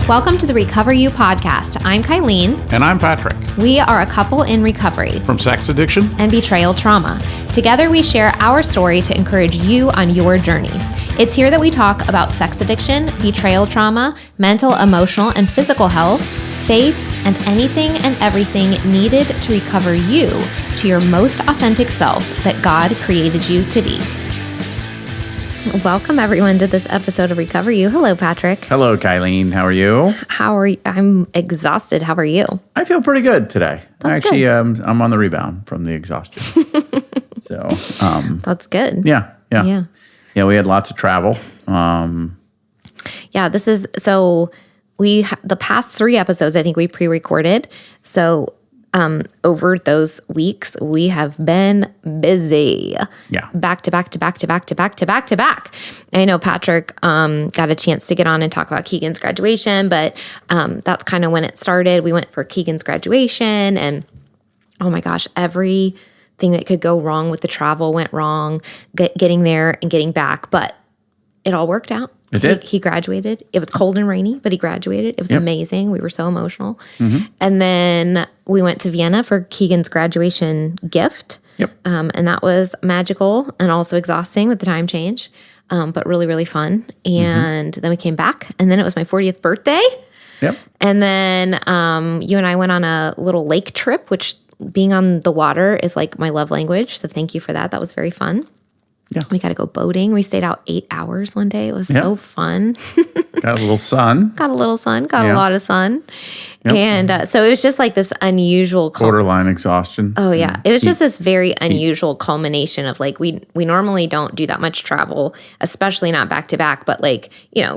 Welcome to the Recover You podcast. I'm Kylene. And I'm Patrick. We are a couple in recovery from sex addiction and betrayal trauma. Together, we share our story to encourage you on your journey. It's here that we talk about sex addiction, betrayal trauma, mental, emotional, and physical health, faith, and anything and everything needed to recover you to your most authentic self that God created you to be. Welcome, everyone, to this episode of Recover You. Hello, Patrick. Hello, Kylene. How are you? How are you? I'm exhausted. How are you? I feel pretty good today. That's good. I'm on the rebound from the exhaustion. So, That's good. Yeah. We had lots of travel. This is so the past 3 episodes, I think we pre-recorded. So, over those weeks, we have been busy. Yeah. Back to back to back to back to back to back to back. I know Patrick got a chance to get on and talk about Keegan's graduation, but that's kind of when it started. We went for Keegan's graduation, and oh my gosh, everything that could go wrong with the travel went wrong, getting there and getting back, but it all worked out. It did. He graduated. It was cold and rainy, but he graduated. It was amazing. We were so emotional. Mm-hmm. And then we went to Vienna for Keegan's graduation gift. Yep. And that was magical and also exhausting with the time change, but really, really fun. And then we came back, and then it was my 40th birthday. Yep. And then you and I went on a little lake trip, which being on the water is like my love language. So thank you for that. That was very fun. Yeah. We got to go boating. We stayed out 8 hours one day. It was so fun. Got a little sun. Got a lot of sun. Yep. And so it was just like this unusual borderline exhaustion. Oh yeah. It was just this very unusual culmination of like, we normally don't do that much travel, especially not back to back, but like,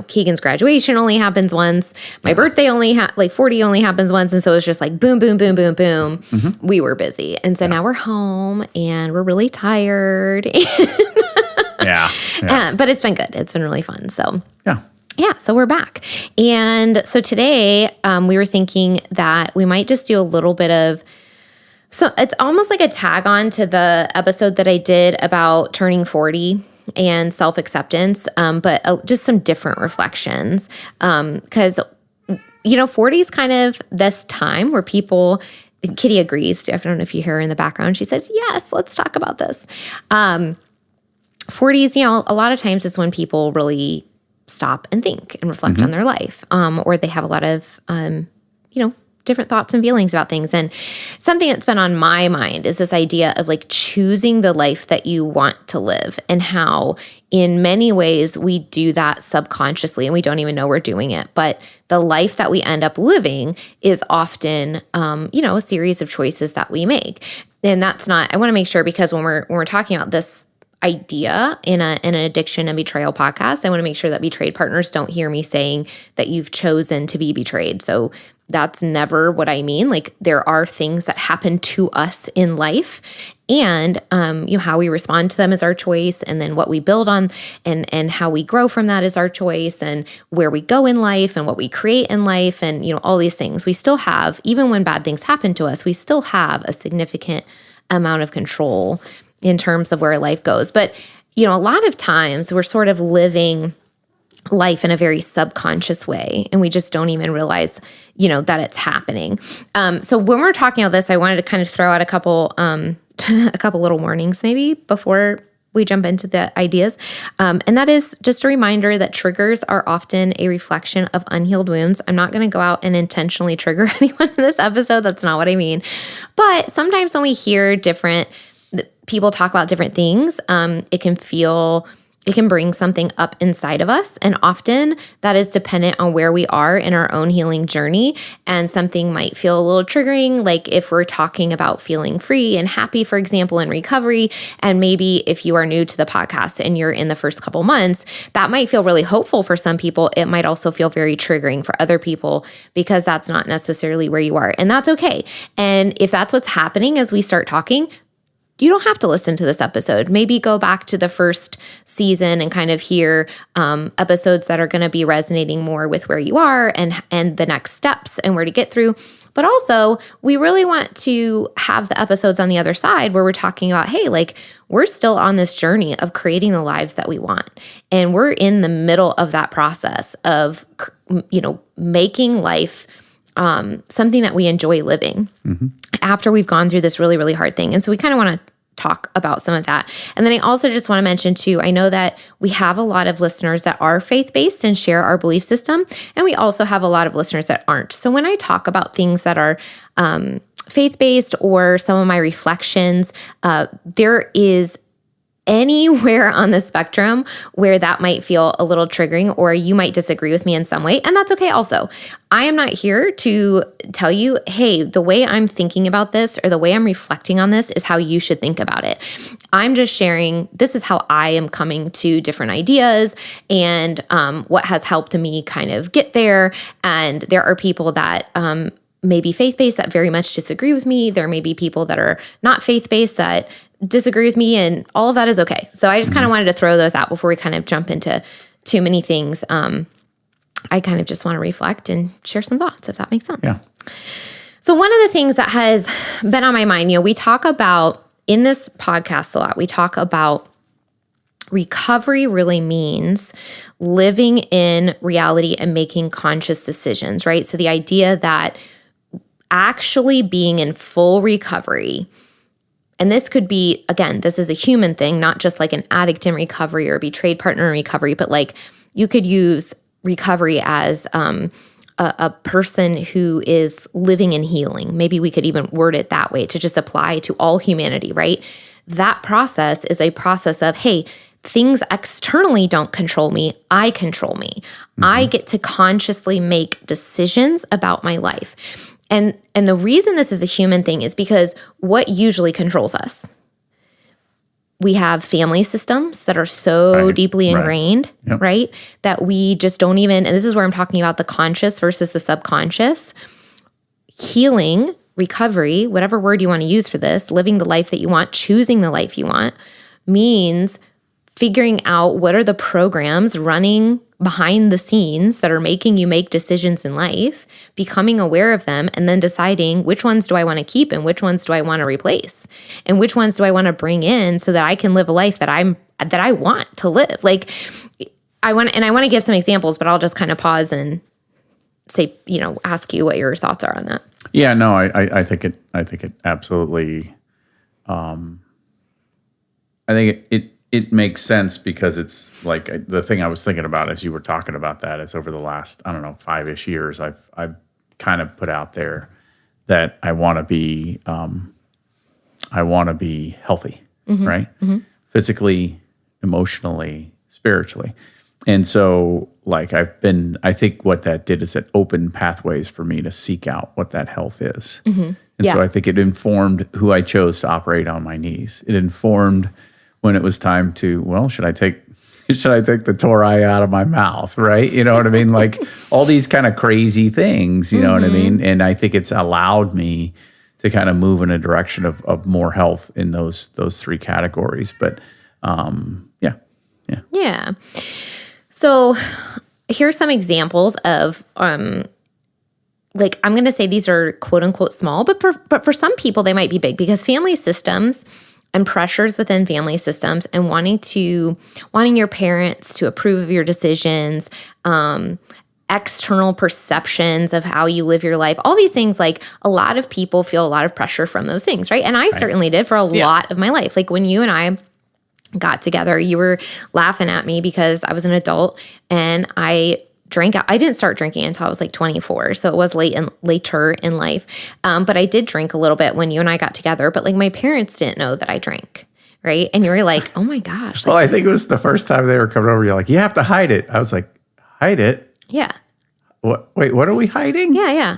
Keegan's graduation only happens once. My birthday 40 only happens once. And so it was just like boom, boom, boom, boom, boom. Mm-hmm. We were busy. And so now we're home and we're really tired. But it's been good. It's been really fun. So so we're back. And so today we were thinking that we might just do a little bit of, so it's almost like a tag on to the episode that I did about turning 40 and self-acceptance, but just some different reflections. Because, 40 is kind of this time where people, Kitty agrees. I don't know if you hear her in the background. She says, yes, let's talk about this. 40s, a lot of times it's when people really stop and think and reflect on their life, or they have a lot of, different thoughts and feelings about things. And something that's been on my mind is this idea of like choosing the life that you want to live, and how in many ways we do that subconsciously and we don't even know we're doing it. But the life that we end up living is often, a series of choices that we make. And that's not, I want to make sure, because when we're talking about this idea in an addiction and betrayal podcast, I want to make sure that betrayed partners don't hear me saying that you've chosen to be betrayed. So that's never what I mean. Like, there are things that happen to us in life, and how we respond to them is our choice, and then what we build on and how we grow from that is our choice, and where we go in life and what we create in life, and all these things. We still have, even when bad things happen to us, we still have a significant amount of control in terms of where life goes. But, a lot of times we're sort of living life in a very subconscious way, and we just don't even realize, that it's happening. So when we're talking about this, I wanted to kind of throw out a couple little warnings maybe before we jump into the ideas. And that is just a reminder that triggers are often a reflection of unhealed wounds. I'm not going to go out and intentionally trigger anyone in this episode. That's not what I mean. But sometimes when we hear people talk about different things, it can bring something up inside of us. And often that is dependent on where we are in our own healing journey. And something might feel a little triggering, like if we're talking about feeling free and happy, for example, in recovery. And maybe if you are new to the podcast and you're in the first couple months, that might feel really hopeful for some people. It might also feel very triggering for other people, because that's not necessarily where you are. And that's okay. And if that's what's happening as we start talking, you don't have to listen to this episode. Maybe go back to the first season and kind of hear episodes that are going to be resonating more with where you are and the next steps and where to get through. But also, we really want to have the episodes on the other side where we're talking about, hey, like we're still on this journey of creating the lives that we want. And we're in the middle of that process of, making life something that we enjoy living after we've gone through this really, really hard thing. And so we kind of want to talk about some of that. And then I also just want to mention too, I know that we have a lot of listeners that are faith-based and share our belief system. And we also have a lot of listeners that aren't. So when I talk about things that are faith-based or some of my reflections, there is anywhere on the spectrum where that might feel a little triggering or you might disagree with me in some way. And that's okay also. I am not here to tell you, hey, the way I'm thinking about this or the way I'm reflecting on this is how you should think about it. I'm just sharing, this is how I am coming to different ideas and what has helped me kind of get there. And there are people that may be faith-based that very much disagree with me. There may be people that are not faith-based that disagree with me, and all of that is okay. So I just kind of wanted to throw those out before we kind of jump into too many things. I kind of just want to reflect and share some thoughts, if that makes sense. Yeah. So one of the things that has been on my mind, we talk about in this podcast a lot, we talk about recovery really means living in reality and making conscious decisions, right? So the idea that actually being in full recovery, and this could be, again, this is a human thing, not just like an addict in recovery or a betrayed partner in recovery, but like you could use recovery as a person who is living in healing. Maybe we could even word it that way to just apply to all humanity, right? That process is a process of, hey, things externally don't control me. I control me. I get to consciously make decisions about my life. And the reason this is a human thing is because what usually controls us? We have family systems that are so deeply ingrained, right? That we just don't even, and this is where I'm talking about the conscious versus the subconscious. Healing, recovery, whatever word you want to use for this, living the life that you want, choosing the life you want, means figuring out what are the programs running behind the scenes that are making you make decisions in life, becoming aware of them, and then deciding which ones do I want to keep and which ones do I want to replace, and which ones do I want to bring in so that I can live a life that I want to live. Like I want to give some examples, but I'll just kind of pause and say, ask you what your thoughts are on that. Yeah, no, I think it absolutely. I think it makes sense because it's like the thing I was thinking about as you were talking about that is over the last, 5-ish years, I've kind of put out there that I want to be healthy, right? Physically, emotionally, spiritually. And so I think what that did is it opened pathways for me to seek out what that health is. And so I think it informed who I chose to operate on my knees. It informed when it was time to, should I take the Torah out of my mouth, right? You know what I mean? Like all these kind of crazy things, you know what I mean? And I think it's allowed me to kind of move in a direction of more health in those three categories. But Yeah. So here's some examples of I'm going to say these are quote unquote small, but for some people they might be big because family systems and pressures within family systems and wanting your parents to approve of your decisions, external perceptions of how you live your life, all these things, like a lot of people feel a lot of pressure from those things, right? And I certainly did for a lot of my life. Like when you and I got together, you were laughing at me because I was an adult and I drank. I didn't start drinking until I was like 24. So it was later in life. But I did drink a little bit when you and I got together, but like my parents didn't know that I drank. Right. And you were like, oh my gosh. Well, I think it was the first time they were coming over. You're like, you have to hide it. I was like, hide it? Yeah. What? Wait, what are we hiding? Yeah.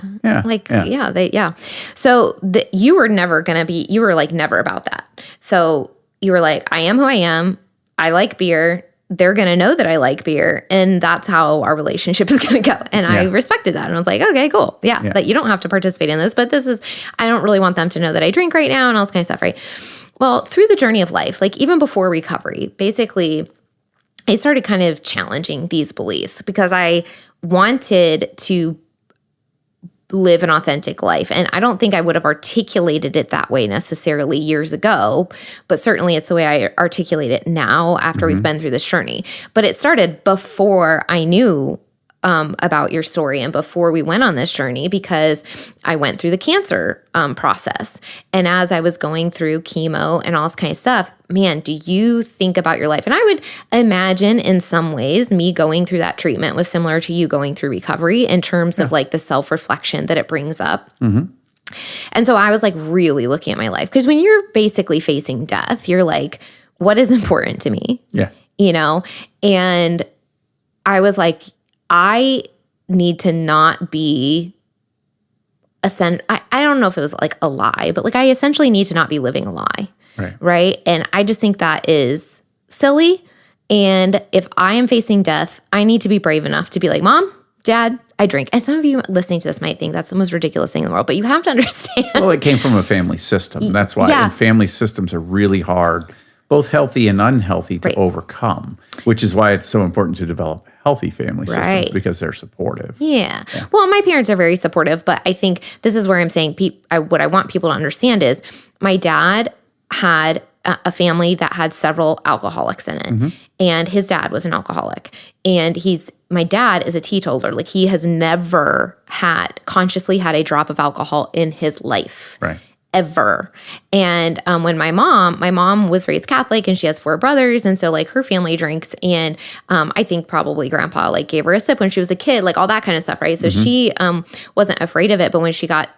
So you were never going to be, you were like never about that. So you were like, I am who I am. I like beer. They're going to know that I like beer. And that's how our relationship is going to go. And I respected that. And I was like, okay, cool. Yeah. That you don't have to participate in this, but I don't really want them to know that I drink right now and all this kind of stuff, right? Well, through the journey of life, like even before recovery, basically, I started kind of challenging these beliefs because I wanted to live an authentic life. And I don't think I would have articulated it that way necessarily years ago, but certainly it's the way I articulate it now after we've been through this journey. But it started before I knew about your story and before we went on this journey, because I went through the cancer process. And as I was going through chemo and all this kind of stuff, man, do you think about your life? And I would imagine in some ways me going through that treatment was similar to you going through recovery in terms of like the self-reflection that it brings up. And so I was like really looking at my life, because when you're basically facing death, you're like, what is important to me? Yeah. You know? And I was like, I need to not be I don't know if it was like a lie, but like I essentially need to not be living a lie. Right. And I just think that is silly. And if I am facing death, I need to be brave enough to be like, Mom, Dad, I drink. And some of you listening to this might think that's the most ridiculous thing in the world, but you have to understand. Well, it came from a family system. That's why and family systems are really hard, both healthy and unhealthy, to overcome, which is why it's so important to develop healthy family systems, because they're supportive. Yeah. Well, my parents are very supportive, but I think this is where I'm saying what I want people to understand is my dad had a family that had several alcoholics in it, and his dad was an alcoholic, and my dad is a teetotaler. Like he has never consciously had a drop of alcohol in his life. Right. Ever. And when my mom was raised Catholic and she has 4 brothers. And so like her family drinks. And I think probably grandpa like gave her a sip when she was a kid, like all that kind of stuff. Right. So she wasn't afraid of it. But when she got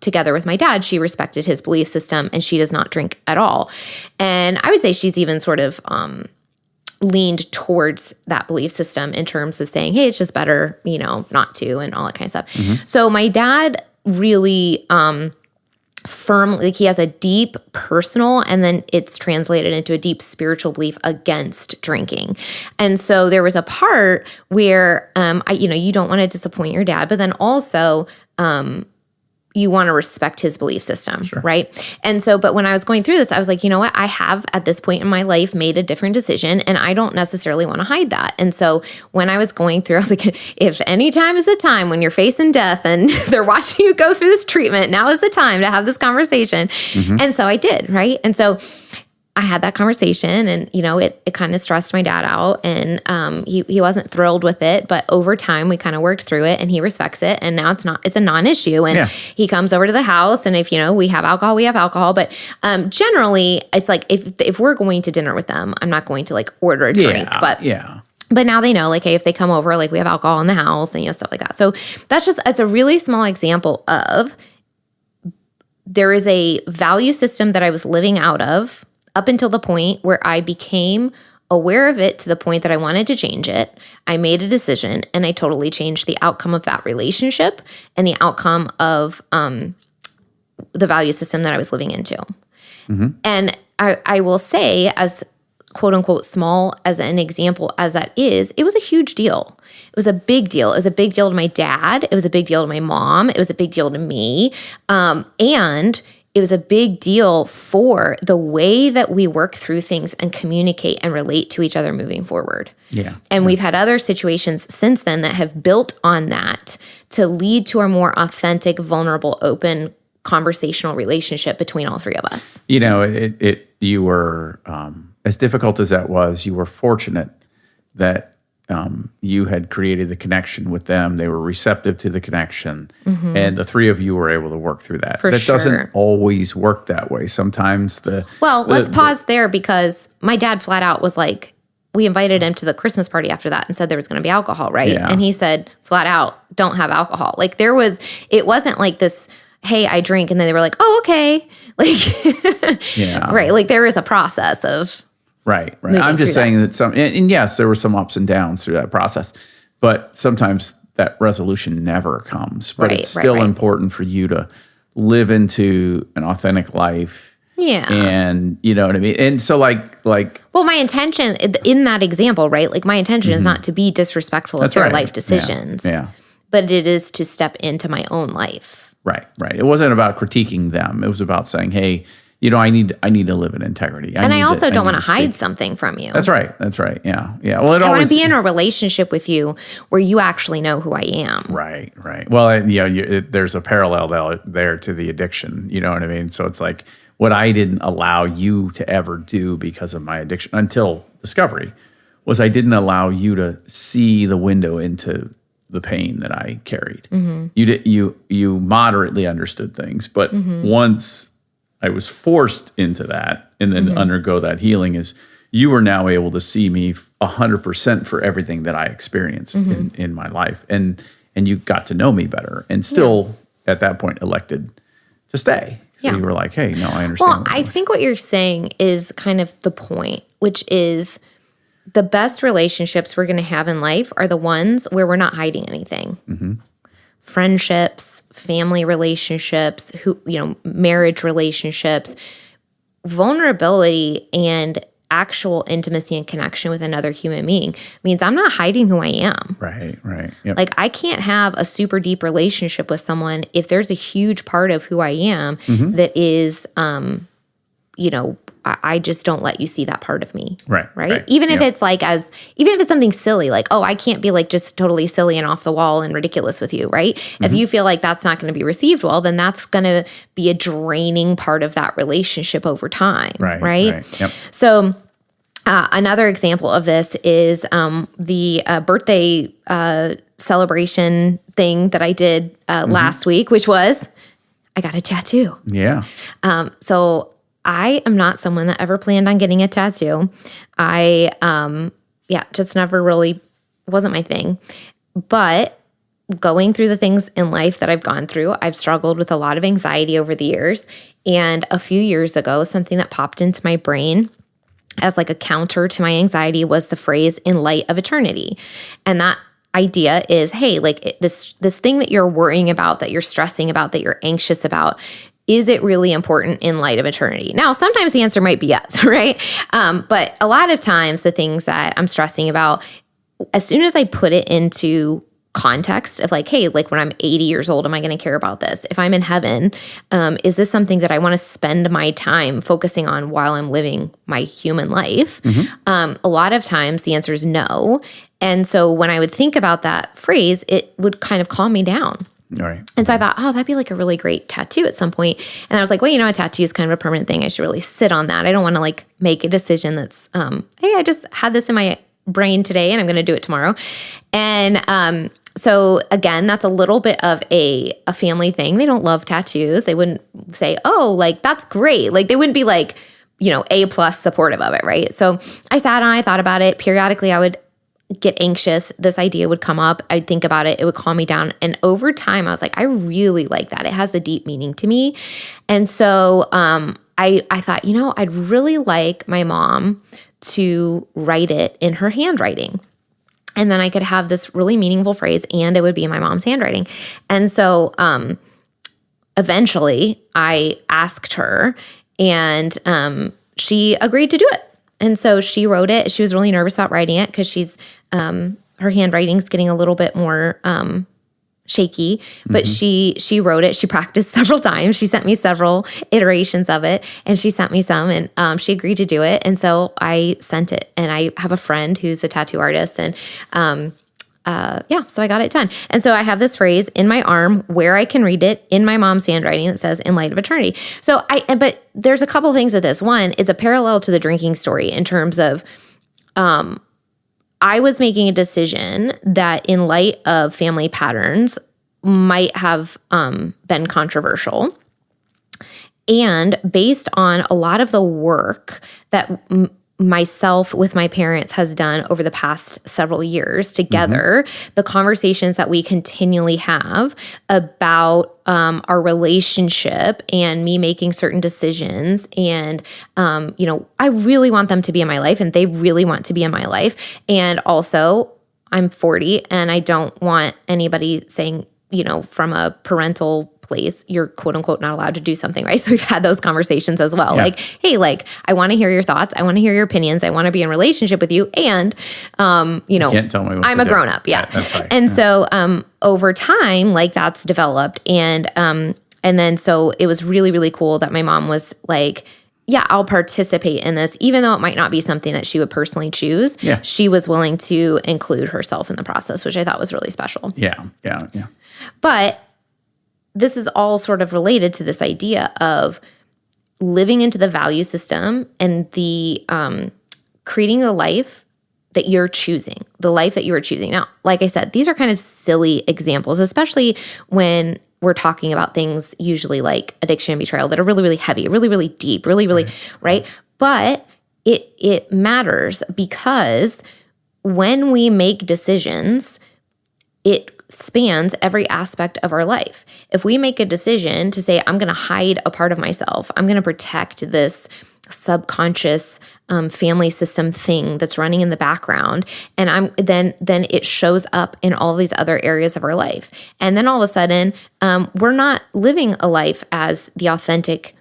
together with my dad, she respected his belief system and she does not drink at all. And I would say she's even sort of leaned towards that belief system in terms of saying, hey, it's just better, not to, and all that kind of stuff. So my dad really, firmly, like he has a deep personal, and then it's translated into a deep spiritual belief against drinking. And so there was a part where, you don't want to disappoint your dad, but then also, you want to respect his belief system, right? And so, but when I was going through this, I was like, you know what? I have at this point in my life made a different decision, and I don't necessarily want to hide that. And so when I was going through, I was like, if any time is the time when you're facing death and they're watching you go through this treatment, now is the time to have this conversation. And so I did, right? And so I had that conversation, and it kind of stressed my dad out, and he wasn't thrilled with it. But over time, we kind of worked through it, and he respects it. And now it's a non-issue. And he comes over to the house, and if we have alcohol, we have alcohol. But generally, it's like if we're going to dinner with them, I'm not going to like order a drink. But now they know, like, hey, if they come over, like we have alcohol in the house and stuff like that. So it's a really small example of there is a value system that I was living out of up until the point where I became aware of it to the point that I wanted to change it. I made a decision, and I totally changed the outcome of that relationship and the outcome of the value system that I was living into. And I will say, as quote unquote small as an example as that is, it was a huge deal. It was a big deal. It was a big deal to my dad. It was a big deal to my mom. It was a big deal to me. And it was a big deal for the way that we work through things and communicate and relate to each other moving forward. And we've had other situations since then that have built on that to lead to a more authentic, vulnerable, open, conversational relationship between all 3 of us. You were, as difficult as that was, you were fortunate that you had created the connection with them. They were receptive to the connection, and the 3 of you were able to work through that. That doesn't always work that way. Sometimes let's pause there, because my dad flat out was like, we invited him to the Christmas party after that and said there was going to be alcohol, right? Yeah. And he said flat out, don't have alcohol. Like it wasn't like this, hey, I drink, and then they were like, oh, okay. Like, right. Like there is a process of Right. I'm just saying that and yes, there were some ups and downs through that process, but sometimes that resolution never comes. But it's still important for you to live into an authentic life. Yeah. And you know what I mean? And so like well, my intention in that example, right? Like my intention is not to be disrespectful of their life decisions. Yeah. But it is to step into my own life. Right. It wasn't about critiquing them. It was about saying, hey, I need to live in integrity. And I also don't want to hide something from you. That's right. Yeah. Well, I want to be in a relationship with you where you actually know who I am. Right. Well, there's a parallel there to the addiction. You know what I mean? So it's like what I didn't allow you to ever do because of my addiction until discovery was I didn't allow you to see the window into the pain that I carried. You moderately understood things, but once I was forced into that and then undergo that healing is you are now able to see me 100% for everything that I experienced in my life. And you got to know me better and still at that point elected to stay. So you were like, hey, no, I understand. Well, I think what you're saying is kind of the point, which is the best relationships we're going to have in life are the ones where we're not hiding anything. Friendships, family relationships, marriage relationships, vulnerability and actual intimacy and connection with another human being means I'm not hiding who I am. Right. Yep. Like I can't have a super deep relationship with someone if there's a huge part of who I am that is, I just don't let you see that part of me. Right. Even if it's even if it's something silly, like, oh, I can't be like just totally silly and off the wall and ridiculous with you. Right. If you feel like that's not going to be received well, then that's going to be a draining part of that relationship over time. Right. Yep. So another example of this is the birthday celebration thing that I did last week, which was I got a tattoo. Yeah. So I am not someone that ever planned on getting a tattoo. I, just never really wasn't my thing. But going through the things in life that I've gone through, I've struggled with a lot of anxiety over the years. And a few years ago, something that popped into my brain as like a counter to my anxiety was the phrase "in light of eternity." And that idea is, hey, like this thing that you're worrying about, that you're stressing about, that you're anxious about, is it really important in light of eternity? Now, sometimes the answer might be yes, right? But a lot of times the things that I'm stressing about, as soon as I put it into context of like, hey, like when I'm 80 years old, am I going to care about this? If I'm in heaven, is this something that I want to spend my time focusing on while I'm living my human life? A lot of times the answer is no. And so when I would think about that phrase, it would kind of calm me down. All right. And so I thought, oh, that'd be like a really great tattoo at some point. And I was like, well, a tattoo is kind of a permanent thing. I should really sit on that. I don't want to like make a decision that's, hey, I just had this in my brain today and I'm going to do it tomorrow. And so again, that's a little bit of a family thing. They don't love tattoos. They wouldn't say, oh, like that's great. Like they wouldn't be like, A+ supportive of it, right? So I sat on, I thought about it. Periodically, I would get anxious. This idea would come up. I'd think about it. It would calm me down. And over time, I was like, I really like that. It has a deep meaning to me. And so I thought, I'd really like my mom to write it in her handwriting. And then I could have this really meaningful phrase and it would be in my mom's handwriting. And so eventually I asked her and she agreed to do it. And so she wrote it. She was really nervous about writing it because she's her handwriting's getting a little bit more shaky. But she wrote it. She practiced several times. She sent me several iterations of it, and she sent me some, and she agreed to do it. And so I sent it. And I have a friend who's a tattoo artist, and so I got it done. And so I have this phrase in my arm where I can read it in my mom's handwriting that says, "In light of eternity." So but there's a couple things with this. One, it's a parallel to the drinking story in terms of, I was making a decision that in light of family patterns might have been controversial. And based on a lot of the work that myself with my parents has done over the past several years together, the conversations that we continually have about our relationship and me making certain decisions. And, I really want them to be in my life and they really want to be in my life. And also I'm 40 and I don't want anybody saying, from a parental place, you're quote unquote not allowed to do something, right? So we've had those conversations as well. Yeah. Like, hey, like I want to hear your thoughts. I want to hear your opinions. I want to be in relationship with you. And, you can't tell me what I'm a grown up. Yeah. That's right. And so over time, like that's developed. And And then so it was really, really cool that my mom was like, yeah, I'll participate in this, even though it might not be something that she would personally choose. Yeah. She was willing to include herself in the process, which I thought was really special. Yeah. But this is all sort of related to this idea of living into the value system and the creating the life that you're choosing, the life that you are choosing. Now, like I said, these are kind of silly examples, especially when we're talking about things usually like addiction and betrayal that are really, really heavy, really, really deep, really, really, right? But it matters because when we make decisions, it spans every aspect of our life. If we make a decision to say, I'm going to hide a part of myself, I'm going to protect this subconscious family system thing that's running in the background, and then it shows up in all these other areas of our life. And then all of a sudden, we're not living a life as the authentic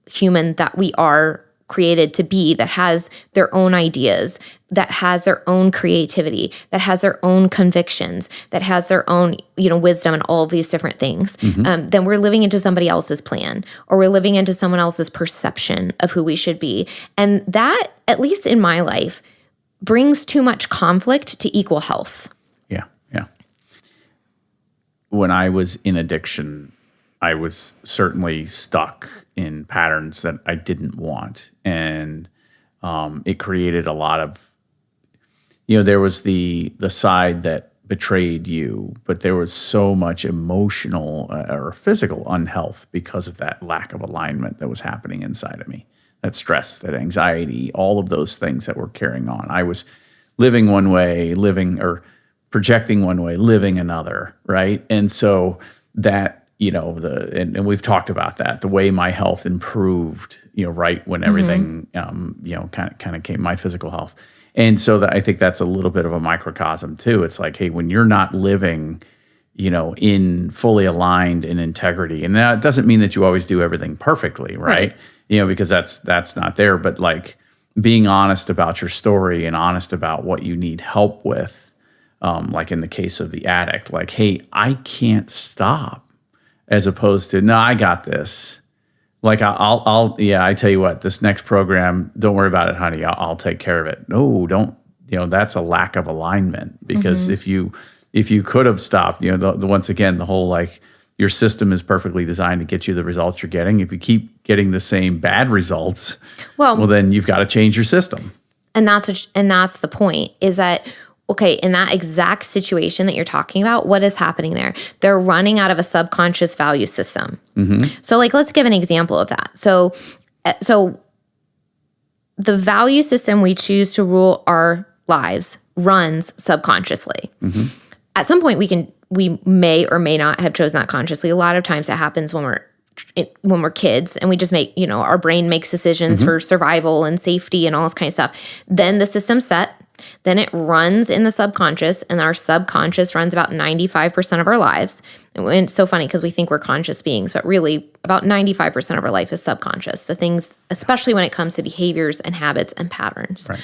human that we are created to be, that has their own ideas, that has their own creativity, that has their own convictions, that has their own, wisdom and all of these different things. Then we're living into somebody else's plan, or we're living into someone else's perception of who we should be. And that, at least in my life, brings too much conflict to equal health. Yeah. When I was in addiction, I was certainly stuck in patterns that I didn't want. And it created a lot of, there was the side that betrayed you, but there was so much emotional or physical unhealth because of that lack of alignment that was happening inside of me. That stress, that anxiety, all of those things that were carrying on. I was living one way, projecting one way, living another, right? And so that, and we've talked about that, the way my health improved, right when everything, kind of came, my physical health. And so I think that's a little bit of a microcosm too. It's like, hey, when you're not living, in fully aligned in integrity, and that doesn't mean that you always do everything perfectly, right? Because that's not there, but like being honest about your story and honest about what you need help with, like in the case of the addict, like, hey, I can't stop. As opposed to, no, I got this. Like I tell you what, this next program, don't worry about it, honey. I'll take care of it. No, don't. That's a lack of alignment, because if you could have stopped, once again, the whole like your system is perfectly designed to get you the results you're getting. If you keep getting the same bad results, well then you've got to change your system. And that's the point, is that, okay, in that exact situation that you're talking about, what is happening there? They're running out of a subconscious value system. So like, let's give an example of that. So the value system we choose to rule our lives runs subconsciously. At some point, we may or may not have chosen that consciously. A lot of times it happens when we're kids, and we just make, our brain makes decisions for survival and safety and all this kind of stuff. Then the system's set. Then it runs in the subconscious, and our subconscious runs about 95% of our lives. And it's so funny because we think we're conscious beings, but really about 95% of our life is subconscious. The things, especially when it comes to behaviors and habits and patterns. Right.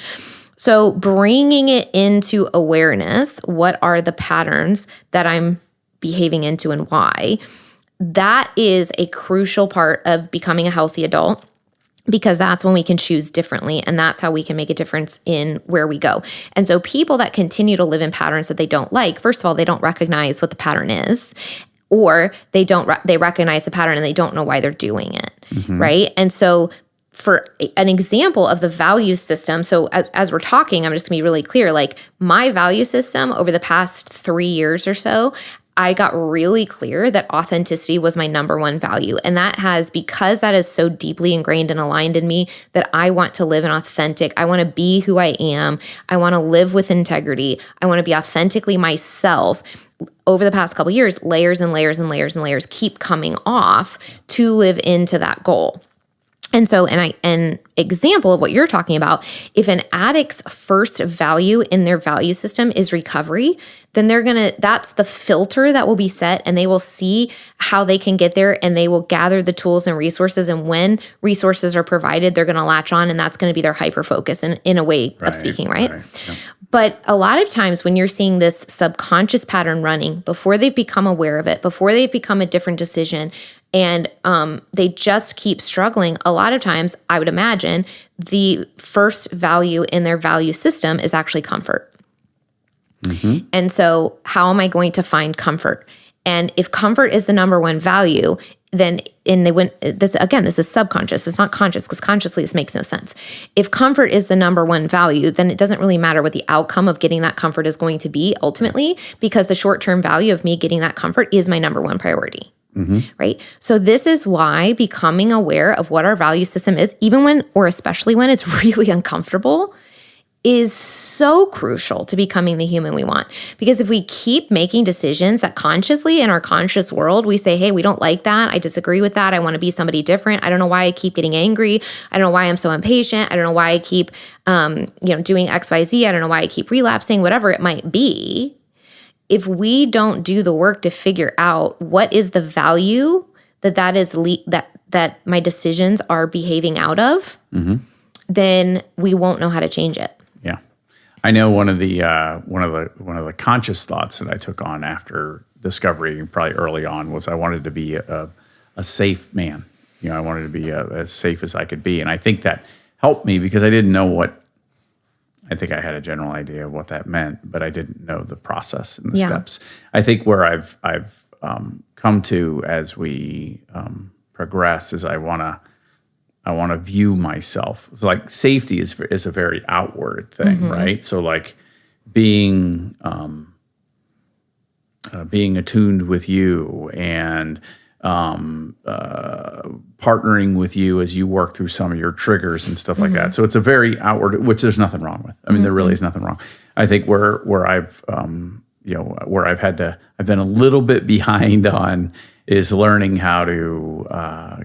So bringing it into awareness, what are the patterns that I'm behaving into and why? That is a crucial part of becoming a healthy adult, because that's when we can choose differently, and that's how we can make a difference in where we go. And so people that continue to live in patterns that they don't like, first of all, they don't recognize what the pattern is, or they recognize the pattern and they don't know why they're doing it, right? And so for an example of the value system, so as we're talking, I'm just gonna be really clear, like my value system over the past 3 years or so, I got really clear that authenticity was my number one value. And because that is so deeply ingrained and aligned in me, that I want to live an authentic, I want to be who I am. I want to live with integrity. I want to be authentically myself. Over the past couple of years, layers and layers and layers and layers keep coming off to live into that goal. And so, an example of what you're talking about, if an addict's first value in their value system is recovery, then that's the filter that will be set, and they will see how they can get there, and they will gather the tools and resources. And when resources are provided, they're going to latch on, and that's going to be their hyper focus in a way of speaking, right? Yeah. But a lot of times when you're seeing this subconscious pattern running, before they've become aware of it, before they've become a different decision, and they just keep struggling, a lot of times I would imagine the first value in their value system is actually comfort. And so how am I going to find comfort? And if comfort is the number one value, then this is subconscious. It's not conscious, because consciously this makes no sense. If comfort is the number one value, then it doesn't really matter what the outcome of getting that comfort is going to be ultimately, because the short-term value of me getting that comfort is my number one priority. Right? So this is why becoming aware of what our value system is, even when, or especially when it's really uncomfortable, is so crucial to becoming the human we want. Because if we keep making decisions that consciously in our conscious world, we say, hey, we don't like that. I disagree with that. I want to be somebody different. I don't know why I keep getting angry. I don't know why I'm so impatient. I don't know why I keep doing X, Y, Z. I don't know why I keep relapsing, whatever it might be. If we don't do the work to figure out what is the value that my decisions are behaving out of, then we won't know how to change it. Yeah, I know one of the conscious thoughts that I took on after discovery, probably early on, was I wanted to be a safe man. I wanted to be as safe as I could be, and I think that helped me because I didn't know what. I think I had a general idea of what that meant, but I didn't know the process and the steps. I think where I've come to as we progress is I want to view myself like safety is a very outward thing, right? So like being attuned with you and partnering with you as you work through some of your triggers and stuff like that. So it's a very outward, which there's nothing wrong with. I mean, there really is nothing wrong. I think where I've I've been a little bit behind on is learning how to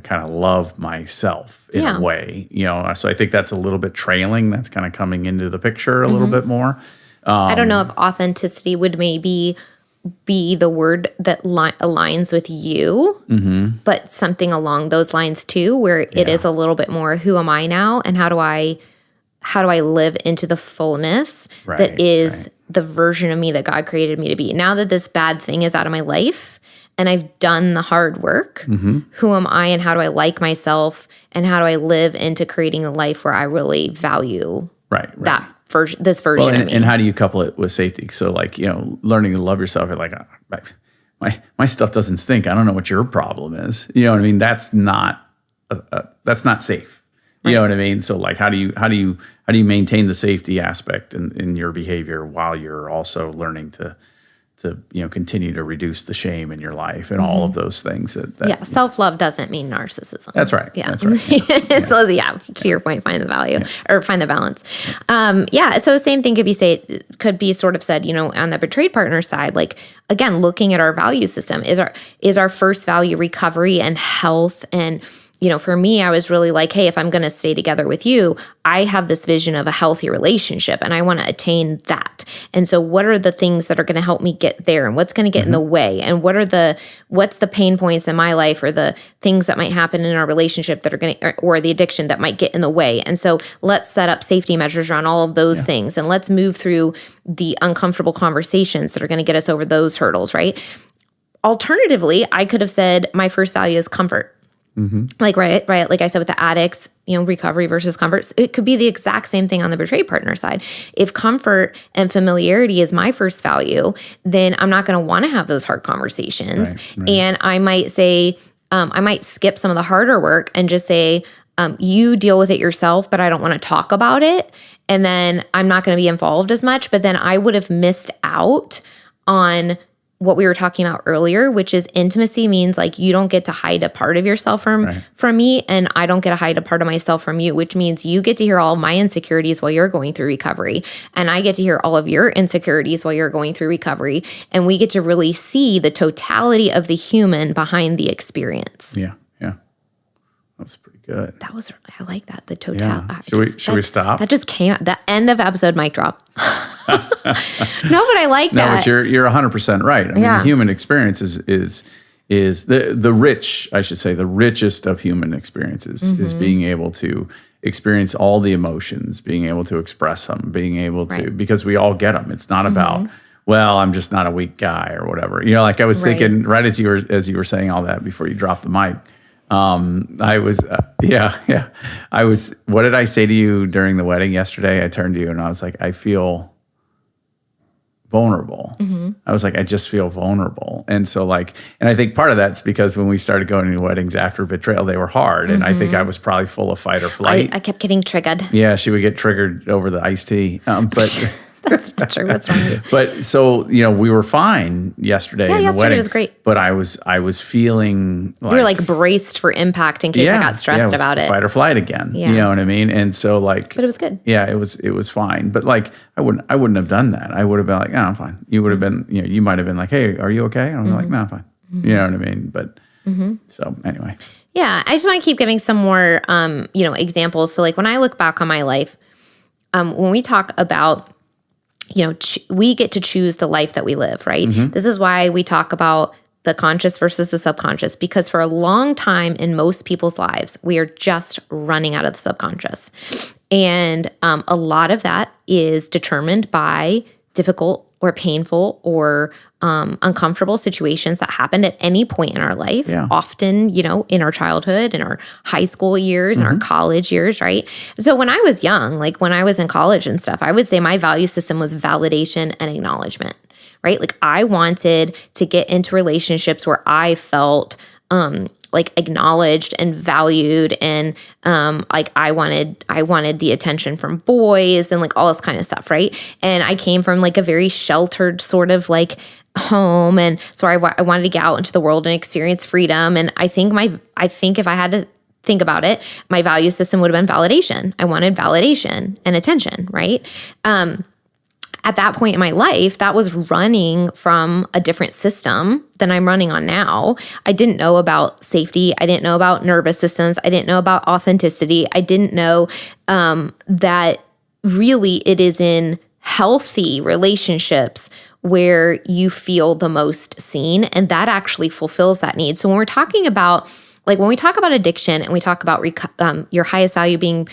kind of love myself in a way. So I think that's a little bit trailing. That's kind of coming into the picture a little bit more. I don't know if authenticity would maybe be the word that aligns with you, but something along those lines too, where it is a little bit more, who am I now, and how do I live into the fullness that is the version of me that God created me to be. Now that this bad thing is out of my life and I've done the hard work, who am I and how do I like myself, and how do I live into creating a life where I really value that this version of me. And how do you couple it with safety? So like, learning to love yourself, you're like, my stuff doesn't stink. I don't know what your problem is. You know what I mean? That's not safe. You know what I mean? So like, how do you maintain the safety aspect in your behavior while you're also learning to continue to reduce the shame in your life and all of those things that self-love doesn't mean narcissism. That's right. Yeah. That's right. So to your point, find the value or find the balance. So the same thing could be sort of said, on the betrayed partner side, like, again, looking at our value system, is our first value recovery and health. And for me, I was really like, hey, if I'm going to stay together with you, I have this vision of a healthy relationship and I want to attain that. And so what are the things that are going to help me get there, and what's going to get in the way, and what's the pain points in my life, or the things that might happen in our relationship that are going to, or the addiction that might get in the way. And so let's set up safety measures around all of those things, and let's move through the uncomfortable conversations that are going to get us over those hurdles, right? Alternatively, I could have said my first value is comfort. Like, right. Like I said, with the addicts, recovery versus comfort, it could be the exact same thing on the betrayed partner side. If comfort and familiarity is my first value, then I'm not going to want to have those hard conversations. Right. And I might say, I might skip some of the harder work and just say, you deal with it yourself, but I don't want to talk about it. And then I'm not going to be involved as much, but then I would have missed out on what we were talking about earlier, which is intimacy means like you don't get to hide a part of yourself from me, and I don't get to hide a part of myself from you, which means you get to hear all of my insecurities while you're going through recovery, and I get to hear all of your insecurities while you're going through recovery, and we get to really see the totality of the human behind the experience. Yeah. That's pretty good. I like that. The totality. Yeah. Should we stop? That just came out. The end of episode mic drop. No, but I like that. No, but you're 100% right. I mean, the human experience is the rich, I should say, the richest of human experiences is being able to experience all the emotions, being able to express them, being able to, because we all get them. It's not about well, I'm just not a weak guy or whatever. Like I was thinking right as you were saying all that before you dropped the mic. I was, I was, what did I say to you during the wedding yesterday? I turned to you and I was like, I feel vulnerable. I was like, I just feel vulnerable. And so and I think part of that's because when we started going to weddings after betrayal, they were hard. And I think I was probably full of fight or flight. I kept getting triggered. Yeah, she would get triggered over the iced tea. But that's not true. What's wrong with you? But so, we were fine yesterday in the yesterday wedding. Was great. But I was feeling like... You were braced for impact in case I got stressed about it. Fight or flight again. Yeah. You know what I mean? And so But it was good. Yeah, it was fine. But I wouldn't have done that. I would have been like, I'm fine. You would have been, you might have been like, hey, are you okay? And I was like, no, I'm fine. You know what I mean? But so anyway. Yeah. I just want to keep giving some more, examples. So when I look back on my life, when we talk about, we get to choose the life that we live, right? This is why we talk about the conscious versus the subconscious, because for a long time in most people's lives, we are just running out of the subconscious. And a lot of that is determined by difficult or painful or uncomfortable situations that happened at any point in our life, often, in our childhood, in our high school years, in our college years, right? So when I was young, when I was in college and stuff, I would say my value system was validation and acknowledgement, right? I wanted to get into relationships where I felt acknowledged and valued, and I wanted the attention from boys and all this kind of stuff, right? And I came from a very sheltered sort of home, and so I wanted to get out into the world and experience freedom. And I think if I had to think about it, my value system would have been validation. I wanted validation and attention, right? At that point in my life, that was running from a different system than I'm running on now. I didn't know about safety. I didn't know about nervous systems. I didn't know about authenticity. I didn't know that really it is in healthy relationships where you feel the most seen, and that actually fulfills that need. So when we're talking about when we talk about addiction and we talk about your highest value being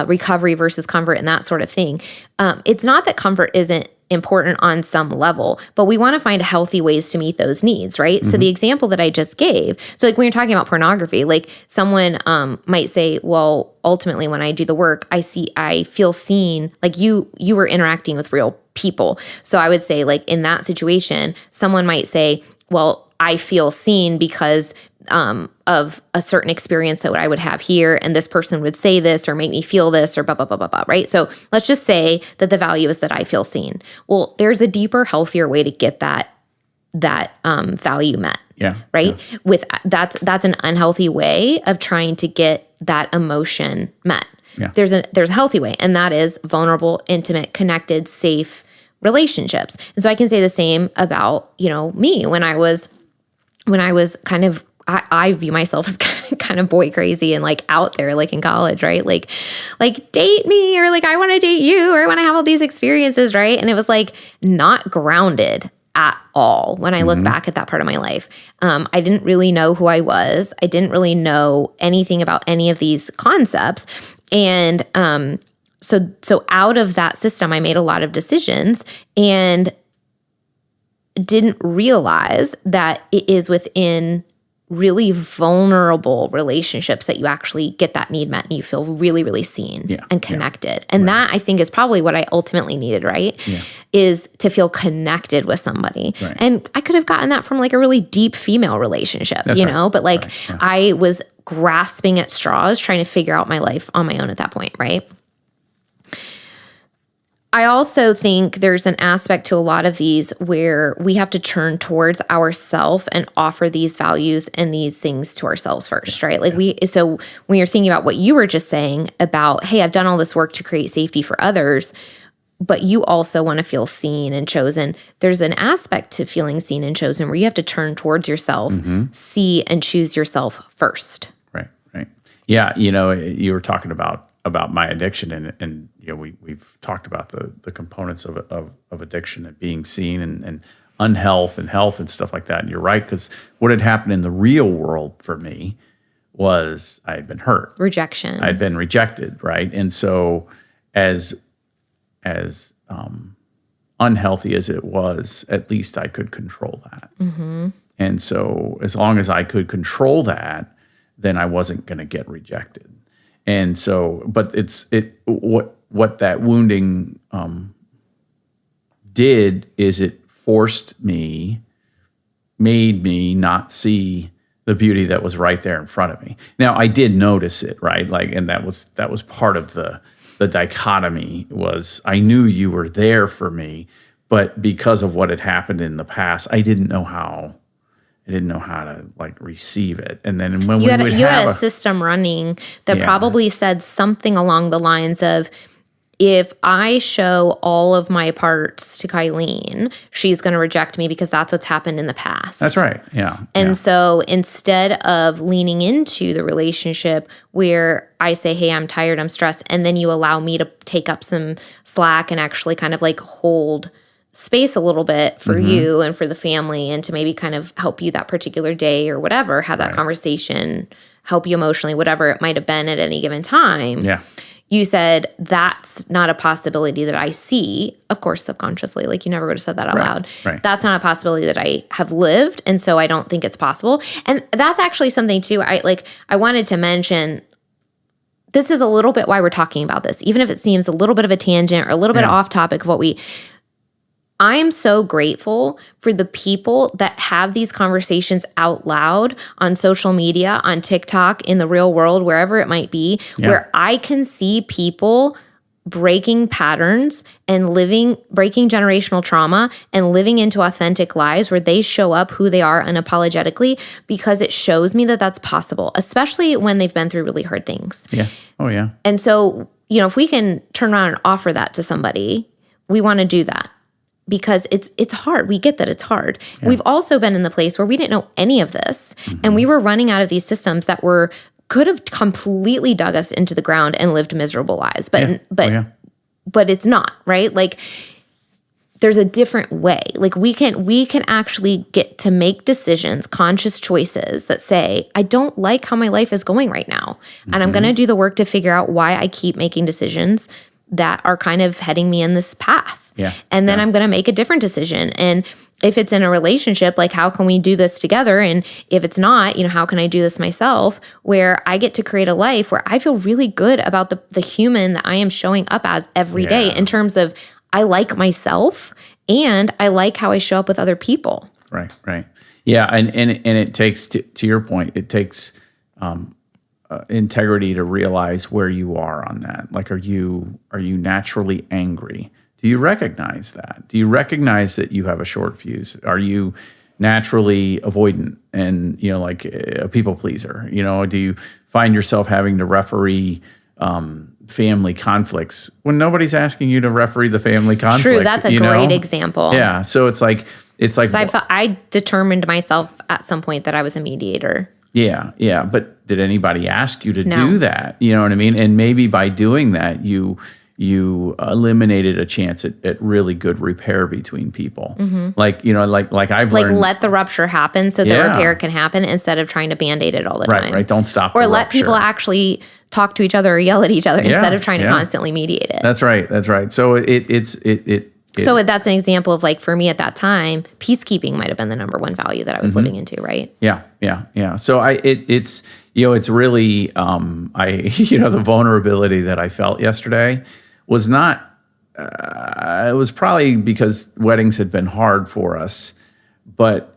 recovery versus comfort and that sort of thing, it's not that comfort isn't important on some level, but we want to find healthy ways to meet those needs, right? So the example that I just gave, so when you're talking about pornography, someone might say, well, ultimately when I do the work, I feel seen, you were interacting with real people. So I would say in that situation, someone might say, well, I feel seen because of a certain experience that I would have here, and this person would say this or make me feel this or blah, blah, blah, blah, blah, right? So let's just say that the value is that I feel seen. Well, there's a deeper, healthier way to get that value met. Yeah. Right? Yeah. That's an unhealthy way of trying to get that emotion met. Yeah. There's a healthy way, and that is vulnerable, intimate, connected, safe relationships. And so I can say the same about, me when I was kind of, I view myself as kind of boy crazy and out there, in college, right? Like date me, or I want to date you, or I want to have all these experiences, right? And it was not grounded at all when I look back at that part of my life. I didn't really know who I was. I didn't really know anything about any of these concepts. And so out of that system, I made a lot of decisions and didn't realize that it is within really vulnerable relationships that you actually get that need met and you feel really, really seen and connected. And that, I think, is probably what I ultimately needed, right? Yeah. Is to feel connected with somebody. Right. And I could have gotten that from a really deep female relationship, That's right. But I was grasping at straws trying to figure out my life on my own at that point, right? I also think there's an aspect to a lot of these where we have to turn towards ourself and offer these values and these things to ourselves first, right? So when you're thinking about what you were just saying about, hey, I've done all this work to create safety for others, but you also want to feel seen and chosen. There's an aspect to feeling seen and chosen where you have to turn towards yourself, see and choose yourself first. Right. Yeah, you were talking about my addiction, and we've talked about the components of addiction and being seen and unhealth and health and stuff like that. And you're right, because what had happened in the real world for me was I had been hurt. Rejection. I'd been rejected, right? And so as unhealthy as it was, at least I could control that. And so as long as I could control that, then I wasn't going to get rejected. And so, but what that wounding did is it forced me, made me not see the beauty that was right there in front of me. Now I did notice it, right? Like, and that was part of the dichotomy was I knew you were there for me, but because of what had happened in the past, I didn't know how to like receive it. And then when you had a system running that probably said something along the lines of, if I show all of my parts to Kylene, she's going to reject me because that's what's happened in the past. That's right. Yeah. And so instead of leaning into the relationship where I say, hey, I'm tired, I'm stressed, and then you allow me to take up some slack and actually kind of like hold space a little bit for you and for the family and to maybe kind of help you that particular day or whatever, have that conversation, help you emotionally, whatever it might have been at any given time. Yeah. You said, that's not a possibility that I see, of course, subconsciously. Like, you never would have said that out loud. Right. That's not a possibility that I have lived, and so I don't think it's possible. And that's actually something, too, I wanted to mention. This is a little bit why we're talking about this, even if it seems a little bit of a tangent or a little bit off topic of what I'm so grateful for the people that have these conversations out loud on social media, on TikTok, in the real world, wherever it might be, where I can see people breaking patterns and breaking generational trauma and living into authentic lives where they show up who they are unapologetically, because it shows me that that's possible, especially when they've been through really hard things. Yeah. Oh, yeah. And so, if we can turn around and offer that to somebody, we want to do that. Because it's hard. We get that it's hard. Yeah. We've also been in the place where we didn't know any of this, and we were running out of these systems that could have completely dug us into the ground and lived miserable lives. But but it's not, right? Like, there's a different way. Like, we can actually get to make decisions, conscious choices that say, I don't like how my life is going right now, and I'm going to do the work to figure out why I keep making decisions that are kind of heading me in this path. Yeah. And then I'm going to make a different decision. And if it's in a relationship, like, how can we do this together? And if it's not, how can I do this myself, where I get to create a life where I feel really good about the human that I am showing up as every day, in terms of I like myself and I like how I show up with other people. Right. Yeah. And it takes, to your point, it takes integrity to realize where you are on that. Like, are you naturally angry? Do you recognize that? Do you recognize that you have a short fuse? Are you naturally avoidant and, like a people pleaser? Do you find yourself having to referee family conflicts when nobody's asking you to referee the family conflict? True, that's a great example. Yeah, so it's like I determined myself at some point that I was a mediator. Yeah, but did anybody ask you to do that? You know what I mean? And maybe by doing that, you eliminated a chance at really good repair between people. Like I've learned, let the rupture happen so that repair can happen, instead of trying to Band-Aid it all the time. Right. Don't stop. Or let people actually talk to each other or yell at each other instead of trying to constantly mediate it. That's right. So So that's an example of, like, for me at that time, peacekeeping might have been the number one value that I was living into, right? Yeah. So it's really the vulnerability that I felt yesterday was not. It was probably because weddings had been hard for us, but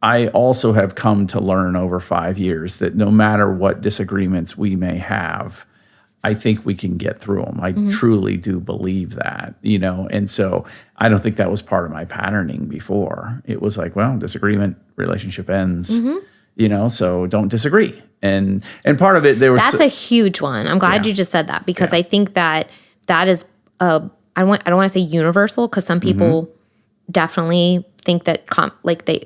I also have come to learn over 5 years that no matter what disagreements we may have, I think we can get through them. I truly do believe that, and so I don't think that was part of my patterning before. It was like, well, disagreement, relationship ends, so don't disagree. And part of it, that's a huge one. I'm glad you just said that, because I think that is, I don't want to say universal, because some people definitely think that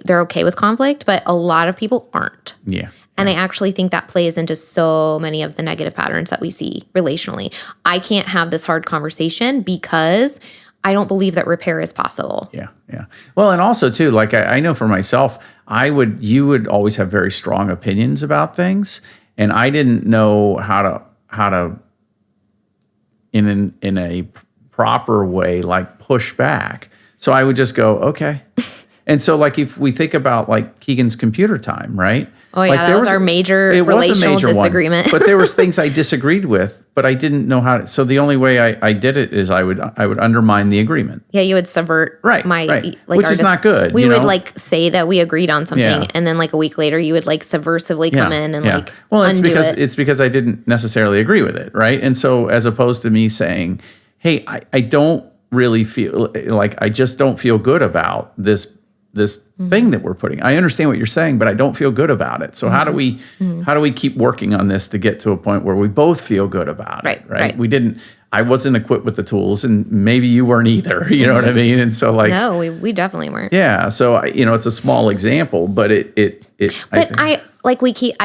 they're okay with conflict, but a lot of people aren't. Yeah. And I actually think that plays into so many of the negative patterns that we see relationally. I can't have this hard conversation because I don't believe that repair is possible. Yeah. Well, and also too, like I know for myself, you would always have very strong opinions about things, and I didn't know how to in a proper way, like, push back. So I would just go, okay. And so like if we think about like Keegan's computer time, right? Oh yeah, like that was our major relational disagreement. But there was things I disagreed with, but I didn't know how to. So the only way I did it is I would undermine the agreement. Yeah, you would subvert right, like which is not good. We would like say that we agreed on something, Yeah. and then like a week later, you would like subversively come in and like it's because I didn't necessarily agree with it, right? And so as opposed to me saying, hey, I don't really feel like I just don't feel good about this thing that we're putting. I understand what you're saying, but I don't feel good about it. So how do we keep working on this to get to a point where we both feel good about it? Right. I wasn't equipped with the tools, and maybe you weren't either. You know what I mean? And so like, no, we definitely weren't. Yeah. So it's a small example, but I